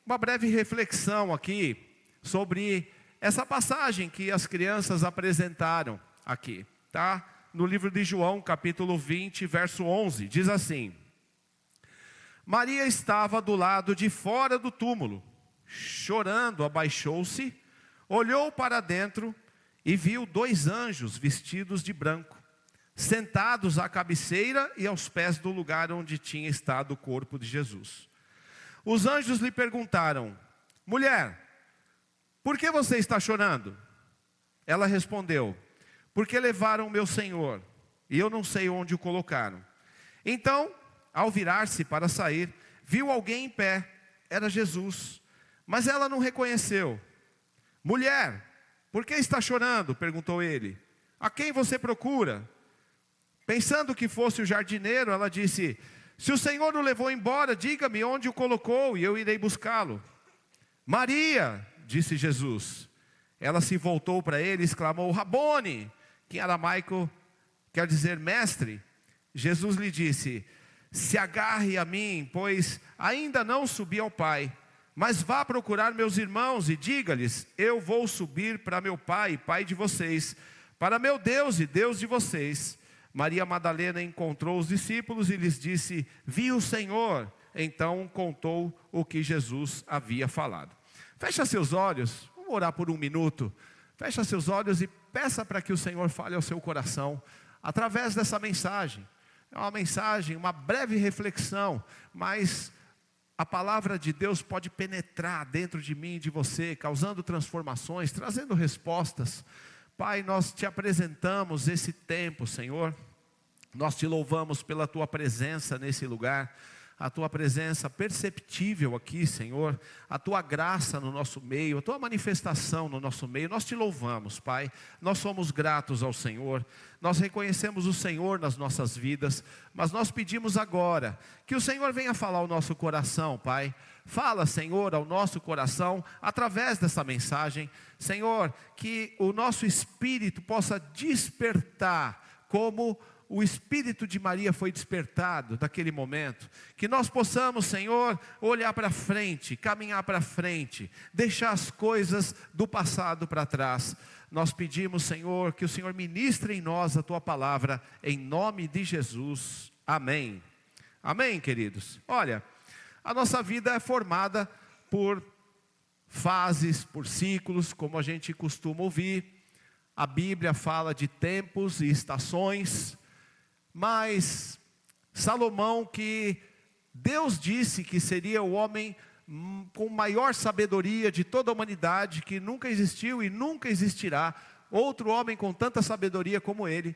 Uma breve reflexão aqui sobre essa passagem que as crianças apresentaram aqui, tá? No livro de João, capítulo 20, verso 11, diz assim: Maria estava do lado de fora do túmulo, chorando, abaixou-se, olhou para dentro e viu 2 anjos vestidos de branco, sentados à cabeceira e aos pés do lugar onde tinha estado o corpo de Jesus. Os anjos lhe perguntaram: mulher, por que você está chorando? Ela respondeu: porque levaram meu Senhor, e eu não sei onde o colocaram. Então, ao virar-se para sair, viu alguém em pé, era Jesus, mas ela não reconheceu. Mulher, por que está chorando? Perguntou ele. A quem você procura? Pensando que fosse o jardineiro, ela disse: se o Senhor o levou embora, diga-me onde o colocou e eu irei buscá-lo. Maria, disse Jesus. Ela se voltou para ele e exclamou: Rabone, que em aramaico quer dizer mestre. Jesus lhe disse: se agarre a mim, pois ainda não subi ao Pai, mas vá procurar meus irmãos e diga-lhes: eu vou subir para meu Pai, Pai de vocês, para meu Deus e Deus de vocês. Maria Madalena encontrou os discípulos e lhes disse: vi o Senhor. Então contou o que Jesus havia falado. Fecha seus olhos, vamos orar por um minuto. Fecha seus olhos e peça para que o Senhor fale ao seu coração, através dessa mensagem. É uma mensagem, uma breve reflexão, mas a palavra de Deus pode penetrar dentro de mim e de você, causando transformações, trazendo respostas. Pai, nós te apresentamos esse tempo, Senhor. Nós te louvamos pela tua presença nesse lugar, a tua presença perceptível aqui, Senhor, a tua graça no nosso meio, a tua manifestação no nosso meio. Nós te louvamos, Pai. Nós somos gratos ao Senhor. Nós reconhecemos o Senhor nas nossas vidas, mas nós pedimos agora que o Senhor venha falar ao nosso coração, Pai. Fala, Senhor, ao nosso coração, através dessa mensagem. Senhor, que o nosso espírito possa despertar, como o espírito de Maria foi despertado naquele momento. Que nós possamos, Senhor, olhar para frente, caminhar para frente, deixar as coisas do passado para trás. Nós pedimos, Senhor, que o Senhor ministre em nós a tua palavra, em nome de Jesus. Amém. Amém, queridos. Olha, a nossa vida é formada por fases, por ciclos, como a gente costuma ouvir. A Bíblia fala de tempos e estações, mas Salomão, que Deus disse que seria o homem com maior sabedoria de toda a humanidade, que nunca existiu e nunca existirá outro homem com tanta sabedoria como ele,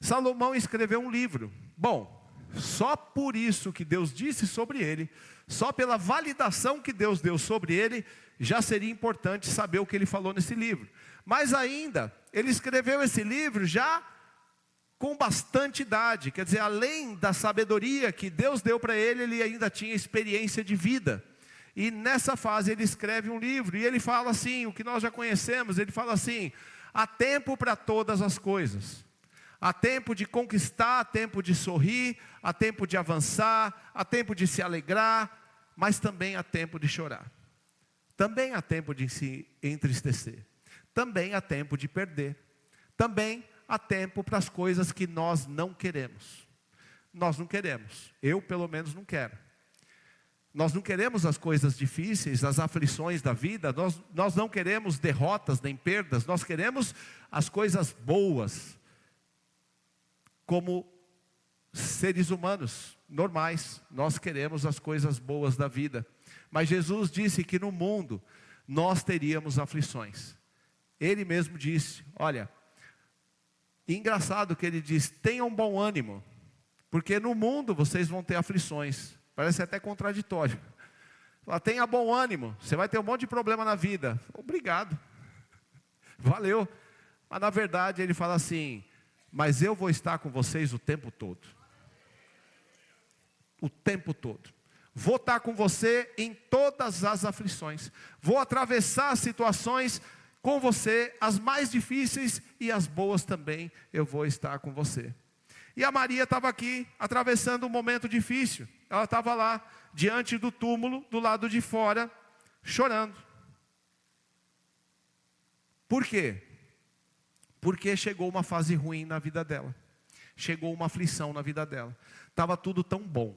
Salomão escreveu um livro. Bom, só por isso que Deus disse sobre ele, só pela validação que Deus deu sobre ele, já seria importante saber o que ele falou nesse livro. Mas ainda, ele escreveu esse livro já com bastante idade, quer dizer, além da sabedoria que Deus deu para ele, ele ainda tinha experiência de vida. E nessa fase ele escreve um livro, e ele fala assim, o que nós já conhecemos, ele fala assim: há tempo para todas as coisas. Há tempo de conquistar, há tempo de sorrir, há tempo de avançar, há tempo de se alegrar, mas também há tempo de chorar. Também há tempo de se entristecer. Também há tempo de perder. Também há tempo para as coisas que nós não queremos. Nós não queremos. Eu, pelo menos, não quero. Nós não queremos as coisas difíceis, as aflições da vida. Nós não queremos derrotas nem perdas. Nós queremos as coisas boas. Como seres humanos normais, nós queremos as coisas boas da vida. Mas Jesus disse que no mundo nós teríamos aflições. Ele mesmo disse, olha, engraçado que ele diz: tenham bom ânimo, porque no mundo vocês vão ter aflições. Parece até contraditório. Fala, tenha bom ânimo, você vai ter um monte de problema na vida. Obrigado, valeu. Mas na verdade ele fala assim: mas eu vou estar com vocês o tempo todo. O tempo todo. Vou estar com você em todas as aflições. Vou atravessar situações com você, as mais difíceis e as boas também, eu vou estar com você. E a Maria estava aqui, atravessando um momento difícil. Ela estava lá, diante do túmulo, do lado de fora, chorando. Por quê? Porque chegou uma fase ruim na vida dela. Chegou uma aflição na vida dela. Estava tudo tão bom.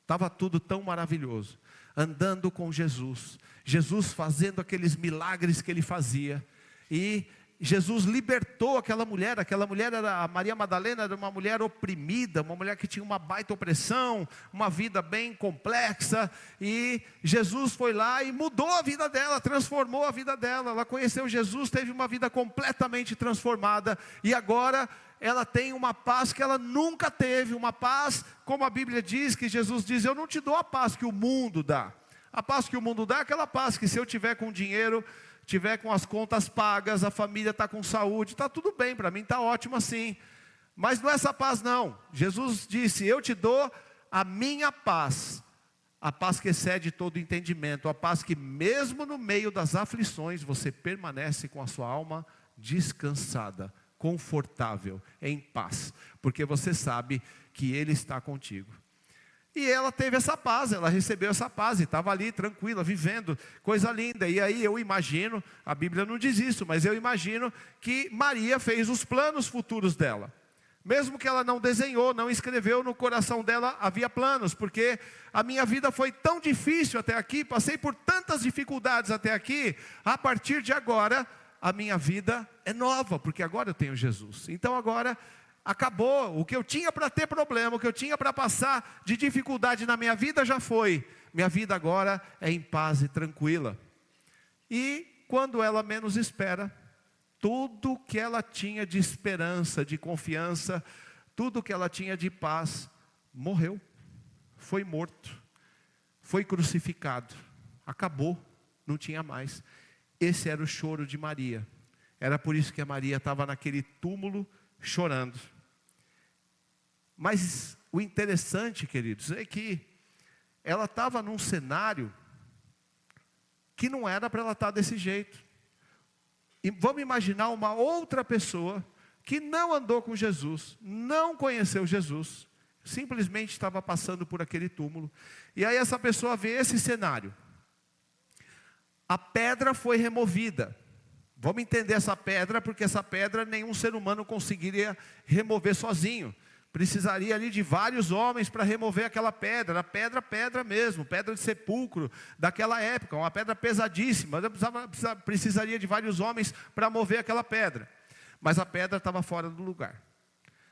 Estava tudo tão maravilhoso. Andando com Jesus. Jesus fazendo aqueles milagres que Ele fazia. E Jesus libertou aquela mulher era a Maria Madalena, era uma mulher oprimida, uma mulher que tinha uma baita opressão, uma vida bem complexa, e Jesus foi lá e mudou a vida dela, transformou a vida dela. Ela conheceu Jesus, teve uma vida completamente transformada, e agora ela tem uma paz que ela nunca teve, uma paz, como a Bíblia diz, que Jesus diz: eu não te dou a paz que o mundo dá. A paz que o mundo dá é aquela paz que, se eu tiver com dinheiro, tiver com as contas pagas, a família está com saúde, está tudo bem, para mim está ótimo assim. Mas não é essa paz não. Jesus disse: eu te dou a minha paz, a paz que excede todo entendimento, a paz que mesmo no meio das aflições, você permanece com a sua alma descansada, confortável, em paz, porque você sabe que Ele está contigo. E ela teve essa paz, ela recebeu essa paz e estava ali tranquila, vivendo, coisa linda. E aí eu imagino, a Bíblia não diz isso, mas eu imagino que Maria fez os planos futuros dela. Mesmo que ela não desenhou, não escreveu, no coração dela havia planos, porque a minha vida foi tão difícil até aqui, passei por tantas dificuldades até aqui, a partir de agora a minha vida é nova, porque agora eu tenho Jesus. Então agora acabou, o que eu tinha para ter problema, o que eu tinha para passar de dificuldade na minha vida já foi. Minha vida agora é em paz e tranquila. E quando ela menos espera, tudo que ela tinha de esperança, de confiança, tudo que ela tinha de paz, morreu, foi morto, foi crucificado, acabou, não tinha mais. Esse era o choro de Maria. Era por isso que a Maria estava naquele túmulo chorando. Mas o interessante, queridos, é que ela estava num cenário que não era para ela estar desse jeito. E vamos imaginar uma outra pessoa que não andou com Jesus, não conheceu Jesus, simplesmente estava passando por aquele túmulo. E aí essa pessoa vê esse cenário. A pedra foi removida. Vamos entender essa pedra, porque essa pedra nenhum ser humano conseguiria remover sozinho. Precisaria ali de vários homens para remover aquela pedra. Pedra mesmo, pedra de sepulcro daquela época, uma pedra pesadíssima. Precisaria de vários homens para mover aquela pedra. Mas a pedra estava fora do lugar.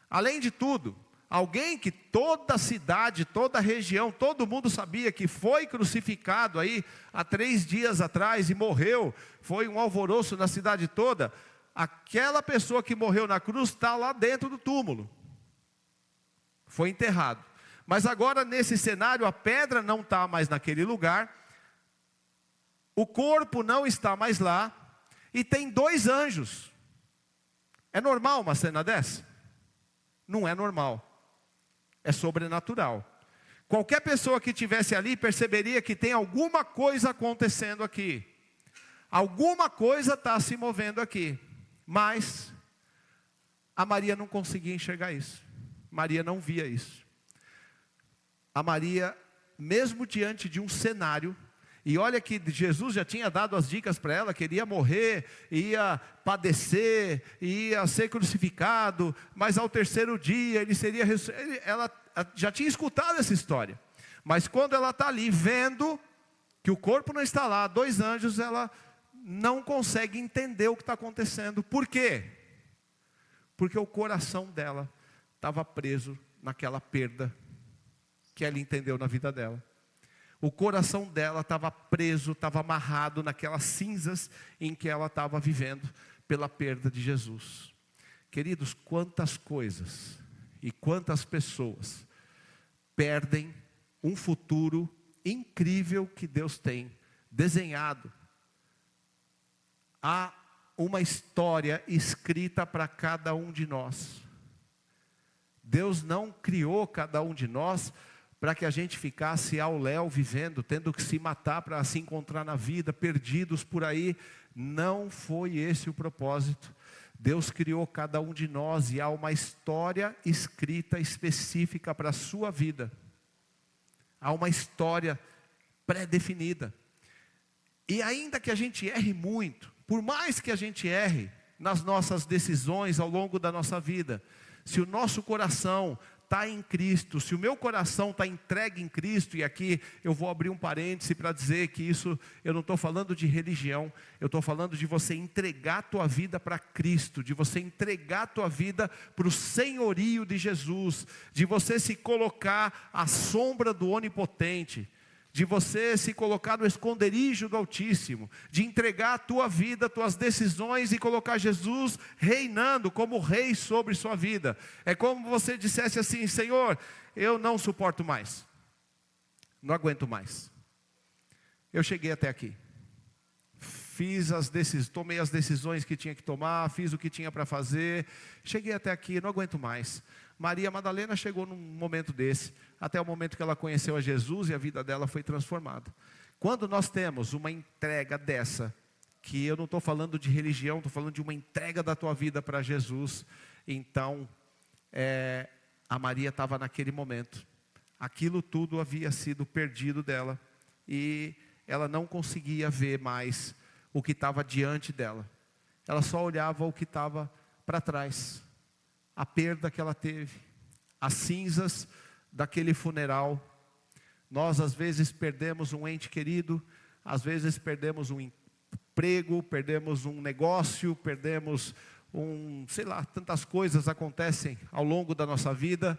Além de tudo, alguém que toda a cidade, toda a região, todo mundo sabia que foi crucificado aí há 3 dias atrás e morreu, foi um alvoroço na cidade toda. Aquela pessoa que morreu na cruz está lá dentro do túmulo. Foi enterrado. Mas agora nesse cenário a pedra não está mais naquele lugar, o corpo não está mais lá, e tem 2 anjos. É normal uma cena dessa? Não é normal. É sobrenatural. Qualquer pessoa que estivesse ali perceberia que tem alguma coisa acontecendo aqui. Alguma coisa está se movendo aqui. Mas a Maria não conseguia enxergar isso. Maria não via isso. A Maria, mesmo diante de um cenário, e olha que Jesus já tinha dado as dicas para ela, que ele ia morrer, ia padecer, ia ser crucificado, mas ao 3º dia ele seria ressuscitado. Ela já tinha escutado essa história. Mas quando ela está ali vendo que o corpo não está lá, 2 anjos, ela não consegue entender o que está acontecendo. Por quê? Porque o coração dela estava preso naquela perda que ela entendeu na vida dela. O coração dela estava preso, estava amarrado naquelas cinzas em que ela estava vivendo pela perda de Jesus. Queridos, quantas coisas e quantas pessoas perdem um futuro incrível que Deus tem desenhado. Há uma história escrita para cada um de nós. Deus não criou cada um de nós para que a gente ficasse ao léu vivendo, tendo que se matar para se encontrar na vida, perdidos por aí. Não foi esse o propósito. Deus criou cada um de nós e há uma história escrita específica para a sua vida. Há uma história pré-definida. E ainda que a gente erre muito, por mais que a gente erre nas nossas decisões ao longo da nossa vida, se o nosso coração está em Cristo, se o meu coração está entregue em Cristo, e aqui eu vou abrir um parêntese para dizer que isso, eu não estou falando de religião, eu estou falando de você entregar a tua vida para Cristo, de você entregar a tua vida para o senhorio de Jesus, de você se colocar à sombra do Onipotente, de você se colocar no esconderijo do Altíssimo, de entregar a tua vida, tuas decisões e colocar Jesus reinando como rei sobre sua vida. É como você dissesse assim: Senhor, eu não suporto mais, não aguento mais, eu cheguei até aqui, tomei as decisões que tinha que tomar, fiz o que tinha para fazer, cheguei até aqui, não aguento mais. Maria Madalena chegou num momento desse, até o momento que ela conheceu a Jesus e a vida dela foi transformada. Quando nós temos uma entrega dessa, que eu não estou falando de religião, estou falando de uma entrega da tua vida para Jesus, então, a Maria estava naquele momento, aquilo tudo havia sido perdido dela, e ela não conseguia ver mais o que estava diante dela, ela só olhava o que estava para trás, a perda que ela teve, as cinzas daquele funeral. Nós às vezes perdemos um ente querido, às vezes perdemos um emprego, perdemos um negócio, perdemos tantas coisas acontecem ao longo da nossa vida,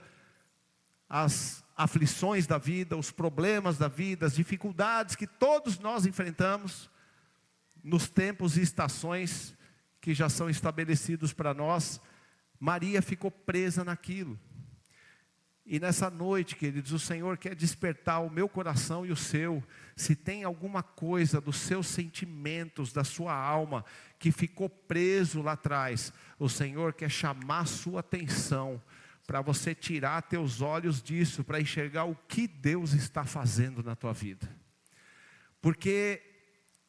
as aflições da vida, os problemas da vida, as dificuldades que todos nós enfrentamos, nos tempos e estações que já são estabelecidos para nós. Maria ficou presa naquilo. E nessa noite, queridos, o Senhor quer despertar o meu coração e o seu. Se tem alguma coisa dos seus sentimentos, da sua alma, que ficou preso lá atrás, o Senhor quer chamar a sua atenção, para você tirar teus olhos disso, para enxergar o que Deus está fazendo na tua vida. Porque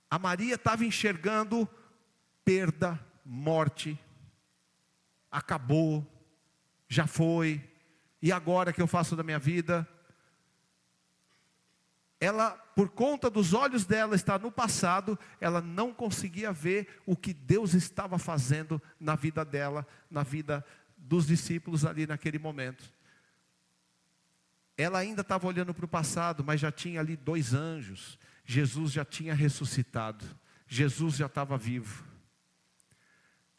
a Maria estava enxergando perda, morte, acabou, já foi, e agora que eu faço da minha vida? Ela, por conta dos olhos dela estar no passado, ela não conseguia ver o que Deus estava fazendo na vida dela, na vida dos discípulos ali naquele momento. Ela ainda estava olhando para o passado, mas já tinha ali 2 anjos, Jesus já tinha ressuscitado, Jesus já estava vivo.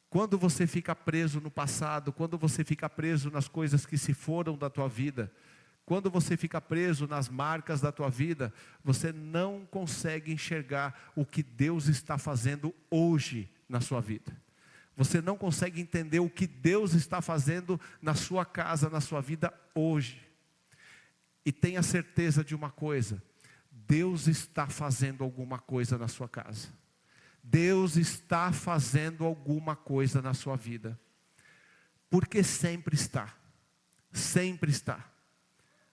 Quando você fica preso no passado, quando você fica preso nas coisas que se foram da tua vida, quando você fica preso nas marcas da tua vida, você não consegue enxergar o que Deus está fazendo hoje na sua vida. Você não consegue entender o que Deus está fazendo na sua casa, na sua vida hoje. E tenha certeza de uma coisa: Deus está fazendo alguma coisa na sua casa. Deus está fazendo alguma coisa na sua vida, porque sempre está, sempre está.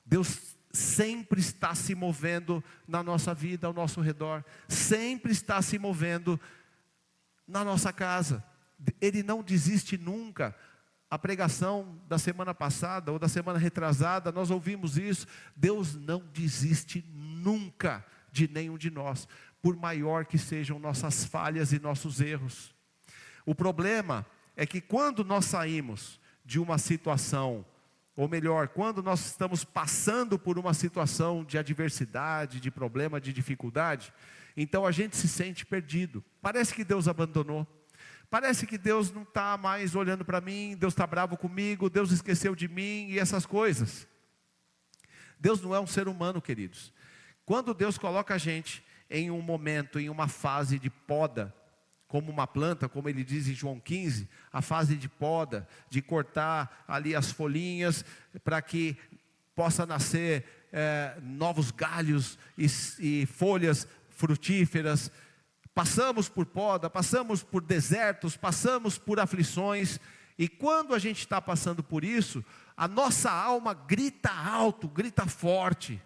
Deus sempre está se movendo na nossa vida, ao nosso redor, sempre está se movendo na nossa casa. Ele não desiste nunca. A pregação da semana passada, ou da semana retrasada, nós ouvimos isso. Deus não desiste nunca de nenhum de nós, por maior que sejam nossas falhas e nossos erros. O problema é que quando nós saímos de uma situação, ou melhor, quando nós estamos passando por uma situação de adversidade, de problema, de dificuldade, então a gente se sente perdido. Parece que Deus abandonou. Parece que Deus não está mais olhando para mim, Deus está bravo comigo, Deus esqueceu de mim e essas coisas. Deus não é um ser humano, queridos. Quando Deus coloca a gente em um momento, em uma fase de poda, como uma planta, como ele diz em João 15, a fase de poda, de cortar ali as folhinhas, para que possa nascer novos galhos e folhas frutíferas. Passamos por poda, passamos por desertos, passamos por aflições, e quando a gente está passando por isso, a nossa alma grita alto, grita forte.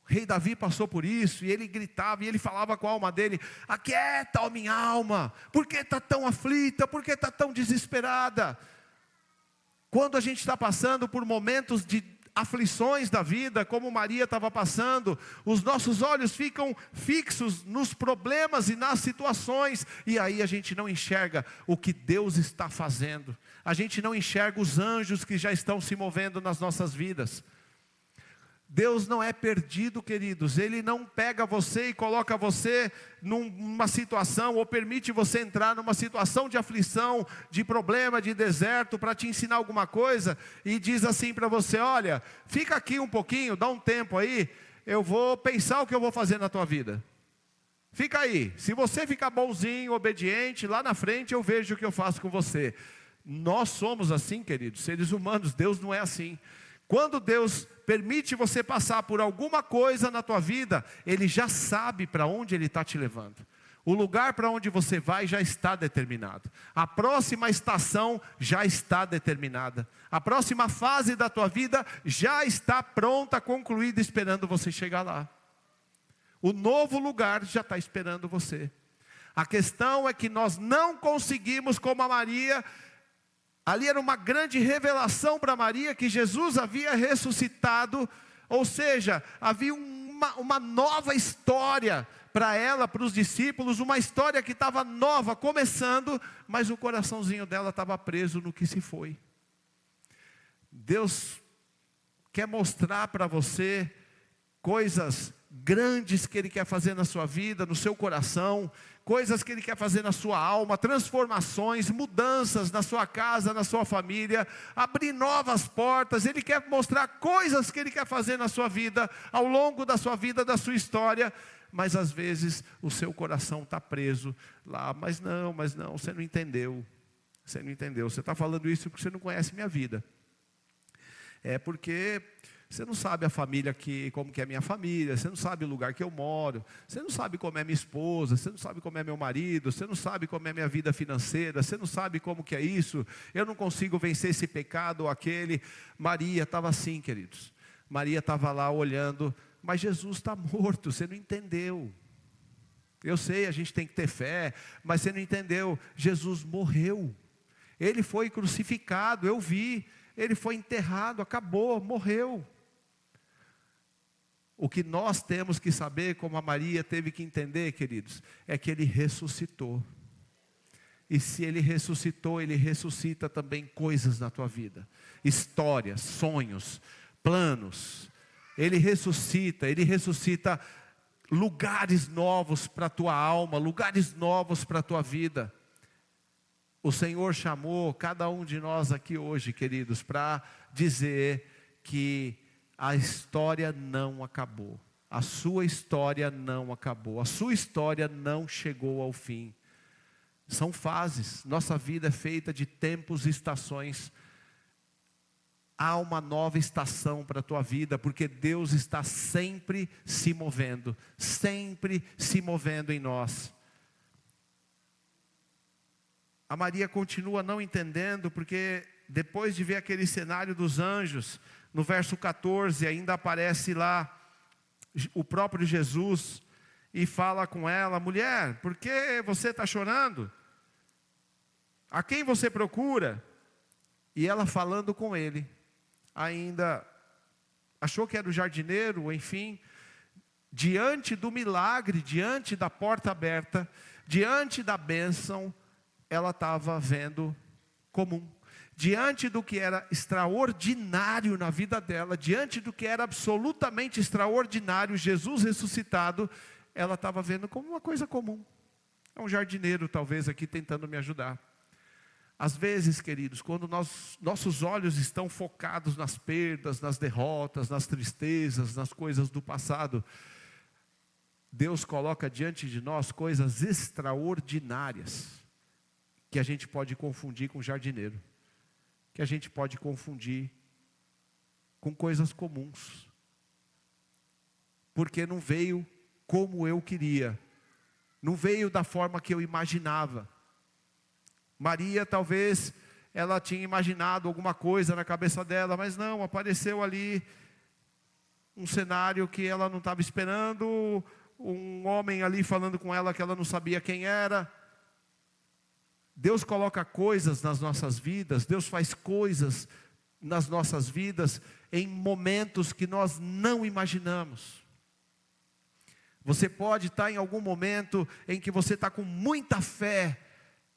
rei Davi passou por isso, e ele gritava, e ele falava com a alma dele: aquieta, ó minha alma, por que está tão aflita, por que está tão desesperada? Quando a gente está passando por momentos de aflições da vida, como Maria estava passando, os nossos olhos ficam fixos nos problemas e nas situações, e aí a gente não enxerga o que Deus está fazendo, a gente não enxerga os anjos que já estão se movendo nas nossas vidas. Deus não é perdido, queridos. Ele não pega você e coloca você numa situação, ou permite você entrar numa situação de aflição, de problema, de deserto, para te ensinar alguma coisa, e diz assim para você: olha, fica aqui um pouquinho, dá um tempo aí, eu vou pensar o que eu vou fazer na tua vida. Fica aí, se você ficar bonzinho, obediente, lá na frente eu vejo o que eu faço com você. Nós somos assim, queridos, seres humanos. Deus não é assim. Quando Deus permite você passar por alguma coisa na tua vida, Ele já sabe para onde Ele está te levando. O lugar para onde você vai já está determinado. A próxima estação já está determinada. A próxima fase da tua vida já está pronta, concluída, esperando você chegar lá. O novo lugar já está esperando você. A questão é que nós não conseguimos, como a Maria. Ali era uma grande revelação para Maria que Jesus havia ressuscitado, ou seja, havia uma nova história para ela, para os discípulos, uma história que estava nova, começando, mas o coraçãozinho dela estava preso no que se foi. Deus quer mostrar para você coisas grandes que Ele quer fazer na sua vida, no seu coração, coisas que Ele quer fazer na sua alma, transformações, mudanças na sua casa, na sua família, abrir novas portas. Ele quer mostrar coisas que Ele quer fazer na sua vida, ao longo da sua vida, da sua história, mas às vezes o seu coração está preso lá. Mas não, você não entendeu, você está falando isso porque você não conhece minha vida, é porque você não sabe a família como que é a minha família, você não sabe o lugar que eu moro, você não sabe como é minha esposa, você não sabe como é meu marido, você não sabe como é minha vida financeira, você não sabe como que é isso, eu não consigo vencer esse pecado ou aquele. Maria estava assim, queridos. Maria estava lá olhando, mas Jesus está morto, você não entendeu. Eu sei, a gente tem que ter fé, mas você não entendeu. Jesus morreu, Ele foi crucificado, eu vi, Ele foi enterrado, acabou, morreu. O que nós temos que saber, como a Maria teve que entender, queridos, é que Ele ressuscitou. E se Ele ressuscitou, Ele ressuscita também coisas na tua vida. Histórias, sonhos, planos. Ele ressuscita lugares novos para a tua alma, lugares novos para a tua vida. O Senhor chamou cada um de nós aqui hoje, queridos, para dizer que a história não acabou. A sua história não acabou. A sua história não chegou ao fim. São fases. Nossa vida é feita de tempos e estações. Há uma nova estação para a tua vida, porque Deus está sempre se movendo em nós. A Maria continua não entendendo, porque depois de ver aquele cenário dos anjos, no verso 14, ainda aparece lá o próprio Jesus e fala com ela: mulher, por que você está chorando? A quem você procura? E ela falando com ele, ainda achou que era o jardineiro, enfim, diante do milagre, diante da porta aberta, diante da bênção, ela estava vendo comum. Diante do que era extraordinário na vida dela, diante do que era absolutamente extraordinário, Jesus ressuscitado, ela estava vendo como uma coisa comum. É um jardineiro talvez aqui tentando me ajudar. Às vezes, queridos, quando nossos olhos estão focados nas perdas, nas derrotas, nas tristezas, nas coisas do passado, Deus coloca diante de nós coisas extraordinárias, que a gente pode confundir com jardineiro, que a gente pode confundir com coisas comuns, porque não veio como eu queria, não veio da forma que eu imaginava. Maria talvez, ela tinha imaginado alguma coisa na cabeça dela, mas não, apareceu ali um cenário que ela não estava esperando, um homem ali falando com ela que ela não sabia quem era. Deus coloca coisas nas nossas vidas, Deus faz coisas nas nossas vidas em momentos que nós não imaginamos. Você pode estar em algum momento em que você está com muita fé,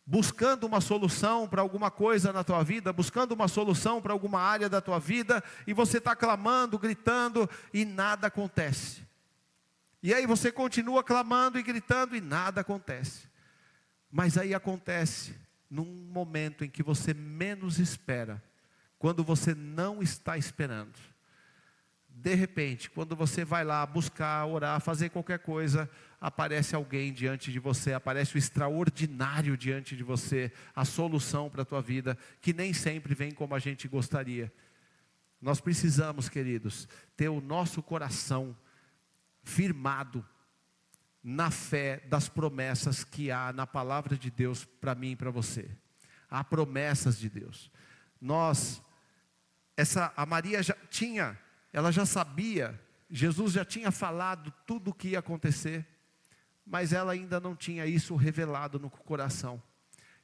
buscando uma solução para alguma coisa na tua vida, buscando uma solução para alguma área da tua vida, e você está clamando, gritando, e nada acontece. E aí você continua clamando e gritando, e nada acontece. Mas aí acontece, num momento em que você menos espera, quando você não está esperando. De repente, quando você vai lá buscar, orar, fazer qualquer coisa, aparece alguém diante de você, aparece o extraordinário diante de você, a solução para a tua vida, que nem sempre vem como a gente gostaria. Nós precisamos, queridos, ter o nosso coração firmado na fé das promessas que há na palavra de Deus para mim e para você. Há promessas de Deus. A Maria ela já sabia, Jesus já tinha falado tudo o que ia acontecer, mas ela ainda não tinha isso revelado no coração.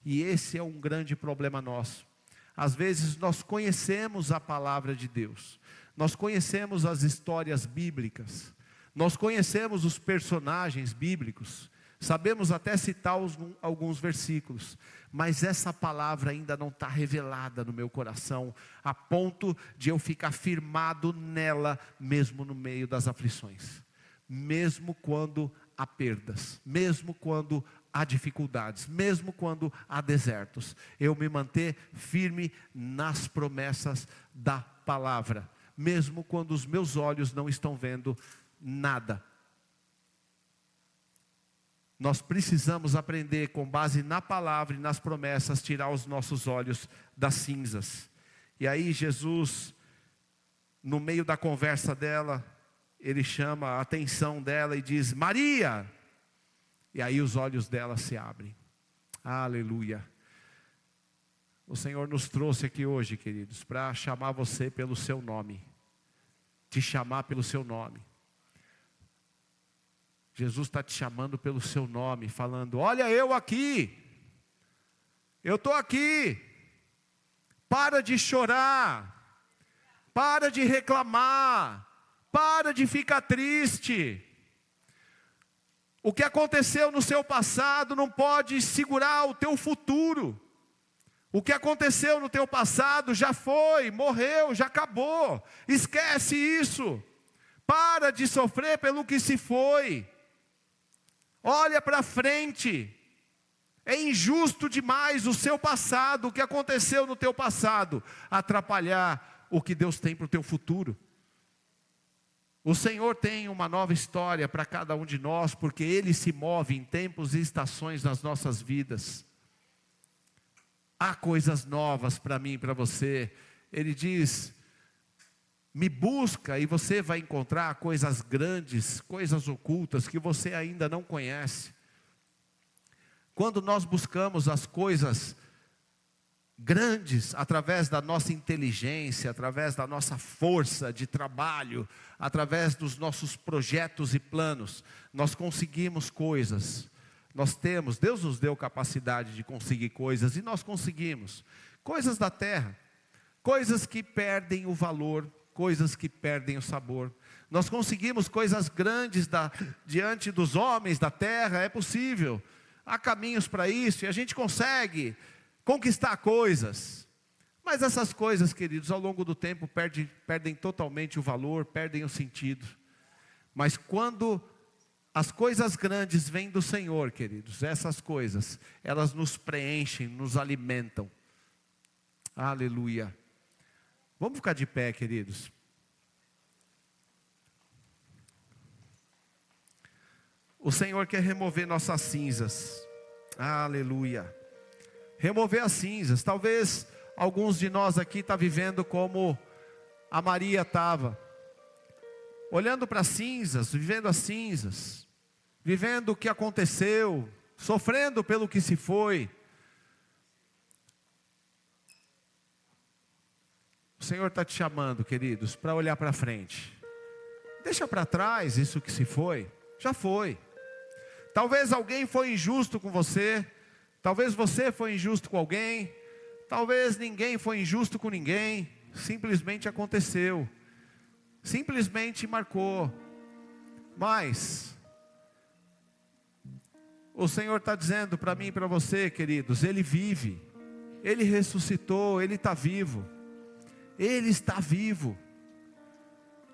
E esse é um grande problema nosso. Às vezes nós conhecemos a palavra de Deus, nós conhecemos as histórias bíblicas, nós conhecemos os personagens bíblicos, sabemos até citar alguns versículos, mas essa palavra ainda não está revelada no meu coração, a ponto de eu ficar firmado nela, mesmo no meio das aflições, mesmo quando há perdas, mesmo quando há dificuldades, mesmo quando há desertos, eu me manter firme nas promessas da palavra, mesmo quando os meus olhos não estão vendo nada. Nós precisamos aprender, com base na palavra e nas promessas, tirar os nossos olhos das cinzas. E aí Jesus, no meio da conversa dela, ele chama a atenção dela e diz: Maria! E aí os olhos dela se abrem. Aleluia! O Senhor nos trouxe aqui hoje, queridos, para chamar você pelo seu nome. Te chamar pelo seu nome. Jesus está te chamando pelo seu nome, falando: olha eu aqui, eu estou aqui, para de chorar, para de reclamar, para de ficar triste. O que aconteceu no seu passado não pode segurar o teu futuro. O que aconteceu no teu passado já foi, morreu, já acabou. Esquece isso. Para de sofrer pelo que se foi. Olha para frente. É injusto demais o seu passado, o que aconteceu no teu passado, atrapalhar o que Deus tem para o teu futuro. O Senhor tem uma nova história para cada um de nós, porque Ele se move em tempos e estações nas nossas vidas. Há coisas novas para mim e para você. Ele diz: me busca e você vai encontrar coisas grandes, coisas ocultas que você ainda não conhece. Quando nós buscamos as coisas grandes, através da nossa inteligência, através da nossa força de trabalho, através dos nossos projetos e planos, nós conseguimos coisas. Deus nos deu capacidade de conseguir coisas, e nós conseguimos. Coisas da terra, coisas que perdem o valor, coisas que perdem o sabor. Nós conseguimos coisas grandes diante dos homens da terra, é possível. Há caminhos para isso, e a gente consegue conquistar coisas. Mas essas coisas, queridos, ao longo do tempo perdem totalmente o valor, perdem o sentido. Mas quando as coisas grandes vêm do Senhor, queridos, essas coisas, elas nos preenchem, nos alimentam. Aleluia. Vamos ficar de pé, queridos. O Senhor quer remover nossas cinzas. Aleluia. Remover as cinzas. Talvez alguns de nós aqui estão vivendo como a Maria estava. Olhando para as cinzas, vivendo as cinzas. Vivendo o que aconteceu. Sofrendo pelo que se foi. O Senhor está te chamando, queridos, para olhar para frente. Deixa para trás isso que se foi, já foi. Talvez alguém foi injusto com você, talvez você foi injusto com alguém, talvez ninguém foi injusto com ninguém, simplesmente aconteceu, simplesmente marcou. Mas o Senhor está dizendo para mim e para você, queridos, Ele vive, Ele ressuscitou, Ele está vivo, Ele está vivo,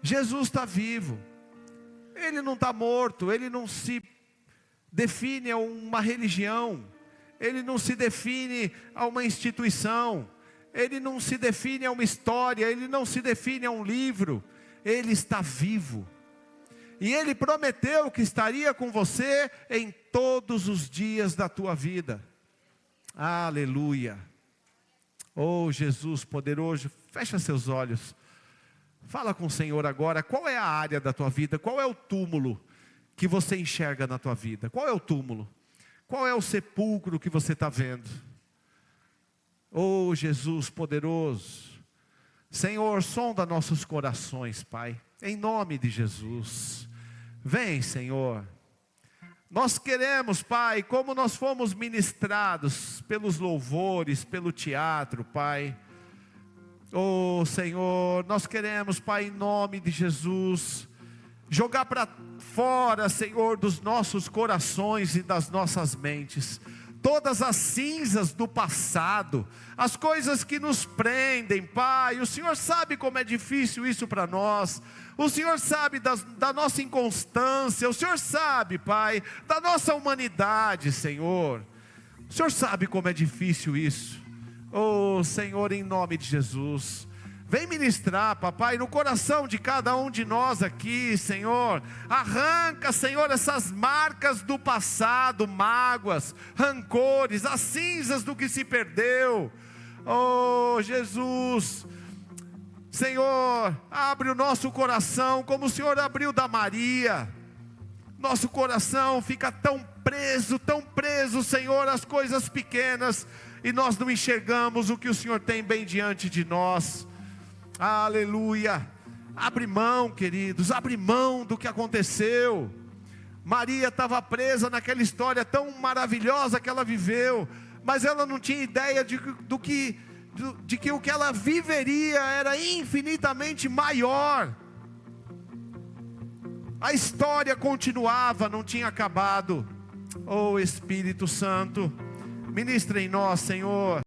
Jesus está vivo, Ele não está morto, Ele não se define a uma religião, Ele não se define a uma instituição, Ele não se define a uma história, Ele não se define a um livro, Ele está vivo. E Ele prometeu que estaria com você em todos os dias da tua vida. Aleluia. Oh Jesus poderoso, fecha seus olhos. Fala com o Senhor agora, qual é a área da tua vida? Qual é o túmulo que você enxerga na tua vida? Qual é o túmulo? Qual é o sepulcro que você está vendo? Oh Jesus poderoso. Senhor, sonda nossos corações, Pai. Em nome de Jesus. Vem, Senhor. Nós queremos, Pai, como nós fomos ministrados pelos louvores, pelo teatro, Pai. Oh, Senhor, nós queremos, Pai, em nome de Jesus, jogar para fora, Senhor, dos nossos corações e das nossas mentes todas as cinzas do passado, as coisas que nos prendem, Pai. O Senhor sabe como é difícil isso para nós. O Senhor sabe da nossa inconstância. O Senhor sabe, Pai, da nossa humanidade, Senhor. O Senhor sabe como é difícil isso. Oh, Senhor, em nome de Jesus, vem ministrar, papai, no coração de cada um de nós aqui, Senhor. Arranca, Senhor, essas marcas do passado, mágoas, rancores, as cinzas do que se perdeu. Oh, Jesus, Senhor, abre o nosso coração como o Senhor abriu da Maria. Nosso coração fica tão preso, Senhor, às coisas pequenas, e nós não enxergamos o que o Senhor tem bem diante de nós. Aleluia. Abre mão, queridos, abre mão do que aconteceu. Maria estava presa naquela história tão maravilhosa que ela viveu, mas ela não tinha ideia de que o que ela viveria era infinitamente maior. A história continuava, não tinha acabado. Oh Espírito Santo, ministra em nós, Senhor.